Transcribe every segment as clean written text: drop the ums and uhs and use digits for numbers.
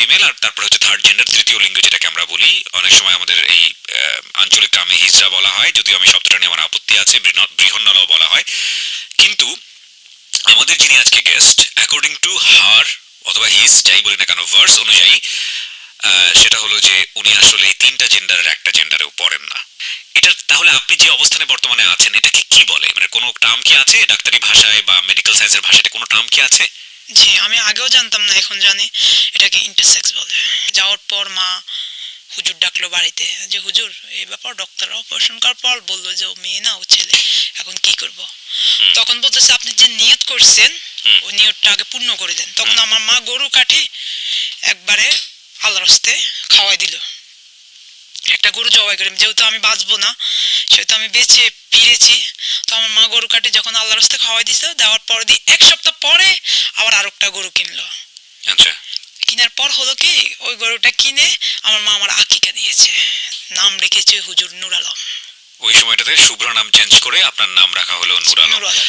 Female, আর তারপরে হচ্ছে third gender, তৃতীয় লিঙ্গ যেটাকে আমরা বলি। অনেক সময় আমাদের এই আঞ্চলিক টার্মে হিজড়া বলা হয়, যদিও আমি শব্দটা নিয়ে আমার আপত্তি আছে, বৃহন্নলাও বলা হয়। কিন্তু আমাদের যিনি আজকে গেস্ট, অ্যাকর্ডিং টু হার অথবা হিজ, যাই বলি না কেন, ভার্স অনুযায়ী, সেটা হলো যে উনি আসলে এই তিনটা জেন্ডারের একটা জেন্ডারেও পড়েন না। এটা তাহলে আপনি যে অবস্থানে বর্তমানে আছেন, এটাকে কি বলে? মানে কোনো টার্ম কি আছে ডাক্তারি ভাষায় বা মেডিকেল সায়েন্সের ভাষায়, কোনো টার্ম কি আছে? জি, আমি আগেও জানতাম না, এখন জানি এটাকে ইন্টারসেক্স বলে। যাওয়ার পর মা হুজুর ডাকলো বাড়িতে, যে হুজুর এই ব্যাপার, ডক্টর অপারেশন করার পর বললো যে ও মেয়ে না, ও ছেলে, এখন কি করব? তখন বলতেছে আপনি যে নিয়ত করছেন ওই নিয়তটা আগে পূর্ণ করে দেন। তখন আমার মা গরু কাটি একবারে আল্লাহর হস্তে খাওয়াই দিল। একটা গরু জবাই করে, যেহেতু আমি বাঁচবো না সেহেতু আমি বেঁচে ফিরেছি, তো আমার মা গরু কাটি যখন আল্লাহর হস্তে খাওয়াই দিছে, দেওয়ার পর দিয়ে 1 সপ্তাহ পরে আবার আরেকটা গরু কিনলো। আচ্ছা। কেনার পর হলো কি, ওই গরুটা কিনে আমার মা আমার আকিকা দিয়েছে, নাম রেখেছে হুজুর নূর আলম। ওই সময়টাতে শুভ্র নাম চেঞ্জ করে আপনার নাম রাখা হলো নূর আলম। নূর আলম।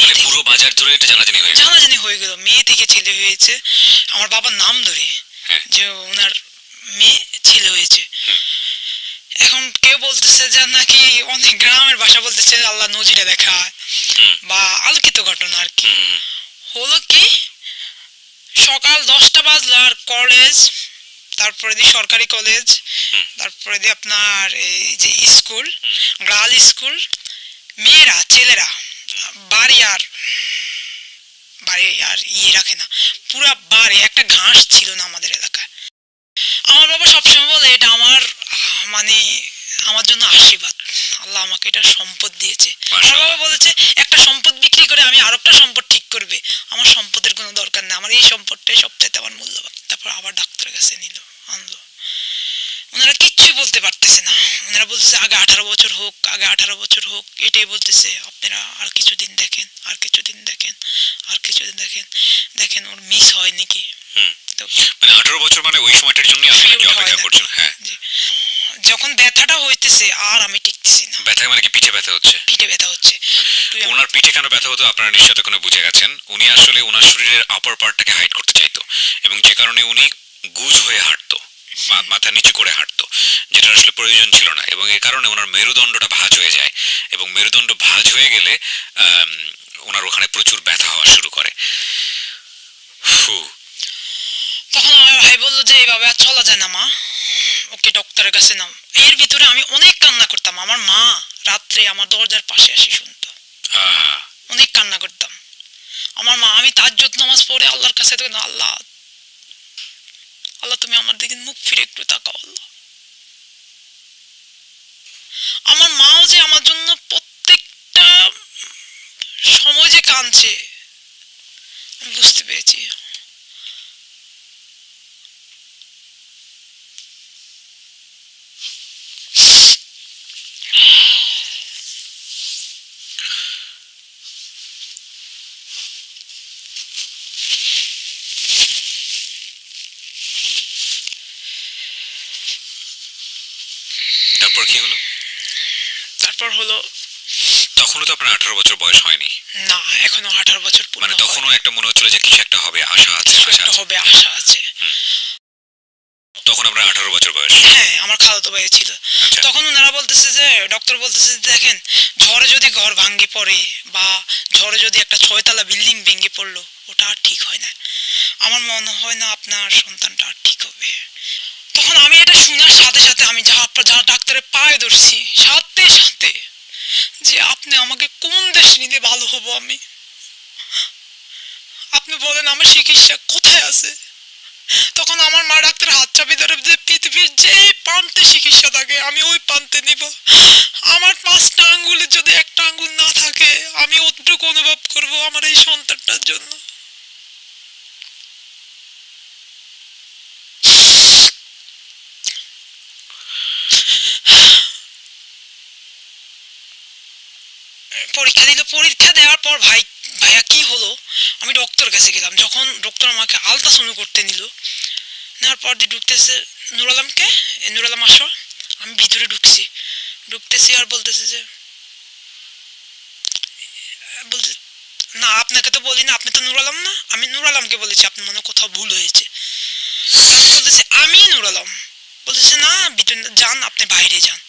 মানে পুরো বাজার ধরে এটা জানাজানি হয়ে গেল। জানাজানি হয়ে গেল, মেয়ে থেকে ছেলে হয়েছে আমার বাবার নাম ধরে, যে ওনার মেয়ে ছেলে হয়েছে। এখন কেউ বলতেছে যে নাকি অনেক গ্রামের ভাষা বলতেছে আল্লাহ নজিরে দেখা বা আলোকিত ঘটনা আর কি। হলো কি, সকাল 10টা বাজলো আর কলেজ, তারপরে দিয়ে সরকারি কলেজ, তারপরে দিয়ে আপনার এই যে স্কুল, গার্ল স্কুল, মেয়েরা ছেলেরা বাড়ি আর ইয়ে রাখে না, পুরা বাড়ি একটা ঘাস ছিল না আমাদের এলাকায়। আমার বাবা সবসময় বলে এটা আমার মানে আমার জন্য আশীর্বাদ, আল্লাহ আমাকে এটা সম্পদ দিয়েছে। আমার বাবা বলেছে একটা সম্পদ বিক্রি করে আমি আরেকটা সম্পদ ঠিক করবে, আমার সম্পদের কোনো দরকার নেই, আমার এই সম্পদটাই সবচাইতে আমার মূল্যবান। তারপর আবার ডাক্তারের কাছে আনলো, ওনারা কিচ্ছুই বলতে পারতেছে না, ওনারা বলতেছে আগে 18 বছর হোক, আগে 18 বছর হোক, এটাই বলতেছে। আপনারা আর কিছুদিন দেখেন, আর কিছুদিন দেখেন, আর কিছুদিন দেখেন, দেখেন ওর মিস হয় নাকি। মানে 18 বছর মানে ওই সময়টার জন্য আপনি কি অপেক্ষা করছেন? হ্যাঁ। যখন ব্যথাটা হইতেছে আর আমি টিকতেছি না। ব্যথা মানে কি পিঠে ব্যথা হচ্ছে? পিঠে ব্যথা হচ্ছে। ওনার পিঠে কেন ব্যথা হতো আপনারা নিশ্চয়ই তখন বুঝে গেছেন। উনি আসলে ওনার শরীরের আপার পার্টটাকে হাইড করতে চাইতো, এবং যে কারণে উনি গুজ হয়ে হাঁটতো, মাথা নিচু করে হাঁটতো, যেটা আসলে প্রয়োজন ছিল না, এবং এর কারণে ওনার মেরুদণ্ডটা ভাঁজ হয়ে যায়, এবং মেরুদণ্ড ভাঁজ হয়ে গেলে ওনার ওখানে প্রচুর ব্যথা হওয়া শুরু করে। তখন আমার ভাই বললো যে এইভাবে আর চলা যায় না মা, ওকে ডক্টরের কাছে নাও। এর ভিতরে আমি অনেক কান্না করতাম, আমার মা রাত্রে আমার দরজার পাশে আসি শুনতো, অনেক কান্না করতাম। আমার মা, আমি তাজ্জুদ নামাজ পড়ে আল্লাহর কাছে, আল্লাহ আল্লাহ তুমি আমার দিকে মুখ ফিরে একটু তাকাও আল্লাহ। আমার মাও যে আমার জন্য প্রত্যেকটা সময় যে কাঁদছে আমি বুঝতে পেরেছি। তারপর কি হলো? তারপর হলো, তখনও তো আপনার 18 বছর বয়স হয়নি। না, এখনো 18 বছর পূর্ণ। মানে তখনও একটা মনে হচ্ছিল যে কিছু একটা হবে, আশা আছে, আশা হবে, আশা আছে। তখন আপনার 18 বছর বয়স? হ্যাঁ, আমার খালাতো ভাই ছিল। তখন ওনারা বলতেছে যে, ডক্টর বলতেছে দেখেন, ঝড়ে যদি ঘর ভাঙ্গি পড়ে বা ঝড়ে যদি একটা 6তলা বিল্ডিং ভেঙে পড়লো, ওটা আর ঠিক হয় না। আমার মনে হয় না আপনার সন্তানটা আর ঠিক হবে। তখন আমি এটা শোনার সাথে সাথে আমি যা ডাক্তারের পায়ে ধরছি, সাথে সাথে যে আপনি আমাকে কোন দেশ নিতে ভালো হবো আমি, আপনি বলেন আমার চিকিৎসা কোথায় আছে। তখন আমার মা ডাক্তার হাত চাপি ধরে যে পৃথিবীর যে প্রান্তে চিকিৎসা থাকে আমি ওই প্রান্তে নিব, আমার 5টা আঙ্গুলের যদি একটা আঙ্গুল না থাকে আমি অতটুকু অনুভব করব আমার এই সন্তানটার জন্য। পরীক্ষা দিল, পরীক্ষা দেওয়ার পর ভাইয়া কি হলো, আমি ডক্টর কাছে গেলাম। যখন ডক্টর আমাকে আলট্রাসাউন্ড করতে নিল, নেওয়ার পর দিয়ে ঢুকতেছে নূর আলমকে, নূর আলম আসো। আমি ভিতরে ঢুকতেছি আর বলতেছে যে, বলতে না আপনাকে তো বলি না, আপনি তো নূর আলম না। আমি নূর আলমকে বলেছি, আপনার মনে কোথাও ভুল হয়েছে। আমি নূর আলম। বলতেছে না বিটন যান, আপনি বাইরে যান,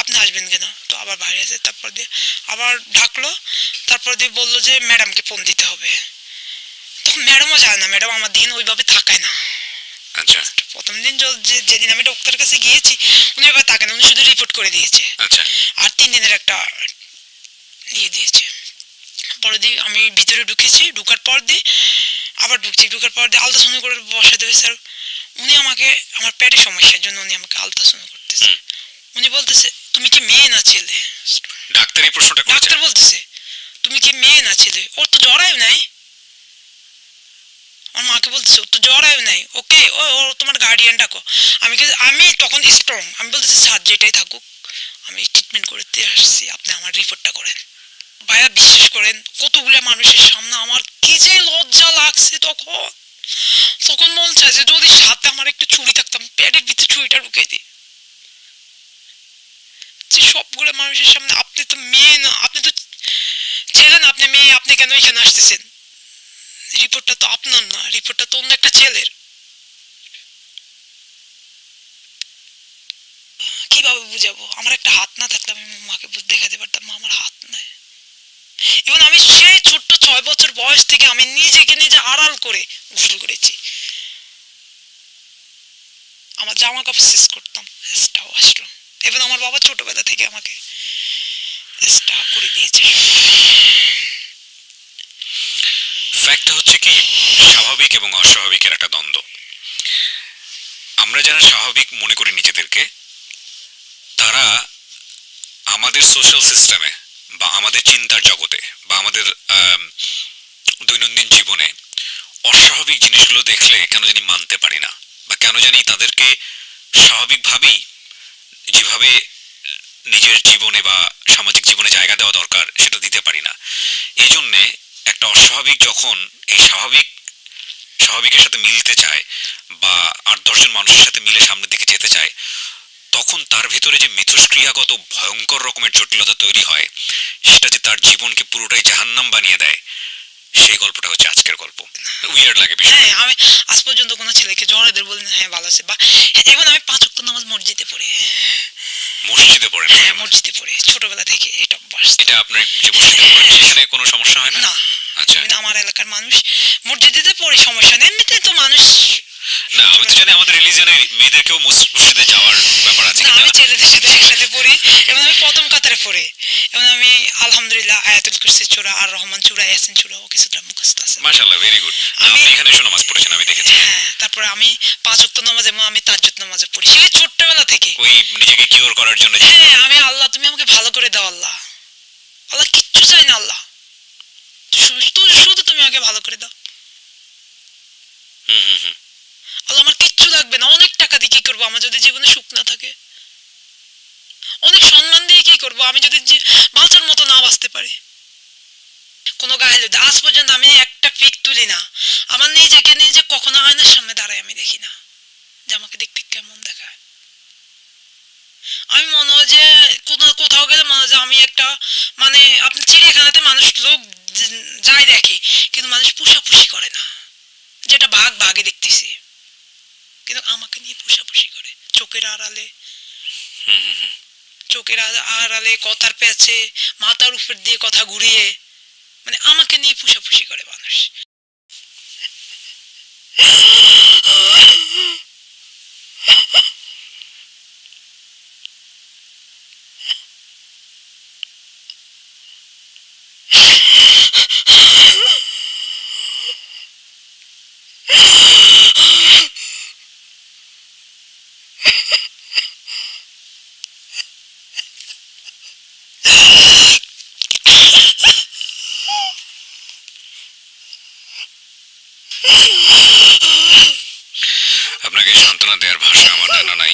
আপনি আসবেন কেন? তো আবার বাইরে আছে, তারপর দিয়ে আবার ডাকলো, তারপর দিয়ে বললো যে ম্যাডামকে ফোন দিতে হবে। তখন ম্যাডামও যায় না, ম্যাডাম আমার দিন ওইভাবে তাকায় না। আচ্ছা প্রথম দিন যেদিন আমি ডক্টরের কাছে গিয়েছি উনি এবার তাকান, উনি শুধু রিপোর্ট করে দিয়েছে আচ্ছা আর 3 দিনের একটা দিয়ে দিয়েছে। পরে দিয়ে আমি ভিতরে ঢুকেছি, ঢুকার পর দিয়ে আবার ঢুকছি, ঢুকার পর দিয়ে আলট্রাসাউন্ড করে বসে দেবে স্যার। উনি আমাকে আমার পেটের সমস্যার জন্য উনি আমাকে আলট্রাসাউন্ড করতেছে। উনি বলতেছে তুমি কি মেয়ে না ছেলে? ডাক্তার এই প্রশ্নটা করেছে? ডাক্তার বলতেছে তুমি কি মেয়ে না ছেলে? ওর তো জরায়ু নাই। আমার মাকে বলতেছে ওর তো জরায়ু নাই, ওকে ও তোমার গার্ডিয়ান ডাকো। আমি তখন স্ট্রং, আমি বলতেছি স্যার যেটাই থাকুক আমি ট্রিটমেন্ট করতে আসছি, আপনি আমার রিপোর্টটা করেন। ভাইয়া বিশ্বাস করেন কতগুলো মানুষের সামনে আমার কি যে লজ্জা লাগছে। তখন তখন মন চায় যে যদি সাথে আমার একটা ছুরি থাকতাম, পেটের ভিতরে ছুরিটা ঢুকে দিই। যে সবগুলো মানুষের সামনে আপনি তো মেয়ে না, আপনি তো ছেলে না, আপনি মেয়ে, আপনি কেন এখানে আসতেছেন? রিপোর্টটা তো আপনার না, রিপোর্টটা তো অন্য একটা ছেলের। কিভাবে বুঝাবো? আমার একটা হাত না থাকলে আমি মাকে দেখাতে পারতাম মা আমার হাত নাই। এবং আমি সেই ছোট্ট 6 বছর বয়স থেকে আমি নিজেকে নিজে আড়াল করে গোসল করেছি। আমার জামা কাপড় শেষ করতাম এক্সট্রা ওয়াশরুম, এবং আমার বাবা ছোটবেলা থেকে আমাকে এক্সট্রা করে দিয়েছে। ফ্যাক্টটা হচ্ছে কি, স্বাভাবিক এবং অস্বাভাবিকের একটা দ্বন্দ্ব। আমরা যারা স্বাভাবিক মনে করি নিজেদেরকে, তারা আমাদের সোশ্যাল সিস্টেমে বা আমাদের চিন্তার জগতে বা আমাদের দৈনন্দিন জীবনে অস্বাভাবিক জিনিসগুলো দেখলে কেন জানি মানতে পারি না, বা কেন জানি তাদেরকে স্বাভাবিকভাবেই যেভাবে নিজের জীবনে বা সামাজিক জীবনে জায়গা দেওয়া দরকার সেটা দিতে পারি না। এই জন্যে একটা অস্বাভাবিক যখন এই স্বাভাবিকের সাথে মিলতে চায় বা 8-10 জন মানুষের সাথে মিলে সামনের দিকে যেতে চায়, তখন তার ভিতরে যে মিথস্ক্রিয়াগত ভয়ঙ্কর রকমের জটিলতা তৈরি হয়, সেটা যে তার জীবনকে পুরোটাই জাহান্নাম বানিয়ে দেয়, সেই গল্পটা হচ্ছে আজকের গল্প। উইয়ার্ড লাগে বিষয়। হ্যাঁ, আমি আজ পর্যন্ত কোনো ছেলেকে জড়াদের বলি না হ্যাঁ ভালো আছে, বা এবং আমি 5 ওয়াক্ত নামাজ মসজিদে পড়ি। মসজিদে পড়েন? হ্যাঁ মসজিদে পড়ি, ছোটবেলা থেকে এটা অভ্যাস। এটা আপনার যে মসজিদে পড়েন সেখানে কোনো সমস্যা হয় না? না, আচ্ছা। আমি আমার এলাকার মানুষ মসজিদে পড়ি, সমস্যা নেই। এমনিতে তো মানুষ না, আমি তো জানি আমাদের রিলিজনে মেয়েদেরকেও মসজিদে যাওয়ার ব্যাপার আছে। না, আমি ছেলেদের সাথে একসাথে পড়ি এবং আমি প্রথম কাতারে পড়ি এবং আমি আলহামদুলিল্লাহ আয়াতুল কুরসি সূরা আর রহমান সূরা ইয়াসিন সূরা ও কিছুটা মুখস্থ আছে। মাশাআল্লাহ, ভেরি গুড। আপনি এখানে এসে নামাজ পড়েছেন, আমি দেখেছি। হ্যাঁ, তারপরে আমি 5 ওয়াক্ত নামাজ এবং আমি তাহাজ্জুদ নামাজে পড়ি সেই ছোট্টবেলা থেকে। ওই নিজেকে কিওর করার জন্য। হ্যাঁ, আমি আল্লাহ তুমি আমাকে ভালো করে দাও, আল্লাহ আল্লাহ কিচ্ছু চাই না, আল্লাহ শুধু তুমি আমাকে ভালো করে দাও। আল্লাহ আমার কিচ্ছু লাগবে না, অনেক টাকা দিয়ে কি করবো আমার যদি জীবনে সুখ না থাকে? অনেক সম্মান দিয়ে কি করবো আমি যদি বাঁচার মতো না বাঁচতে পারি? কোনো গায়ে আজ পর্যন্ত আমি একটা পিক তুলি না, আমার নিজেকে নিজে কখনো আয়নার সামনে দাঁড়ায় আমি দেখি না যে আমাকে দেখতে কেমন দেখায়। আমি মনে হয় যে কোথাও গেলে মনে হয় যে আমি একটা মানে আপনি চিড়িয়াখানাতে মানুষ লোক যায় দেখে কিন্তু মানুষ পুষাপুষি করে না, যেটা ভাগে দেখতেছি, কিন্তু আমাকে নিয়ে পুষাপুষি করে চোখের আড়ালে কথার পেছে মাথার উপর দিয়ে কথা ঘুরিয়ে, মানে আমাকে নিয়ে পুষাপুষি করে মানুষ। আপনাকে সান্ত্বনা দেওয়ার ভাষা আমার জানা নাই।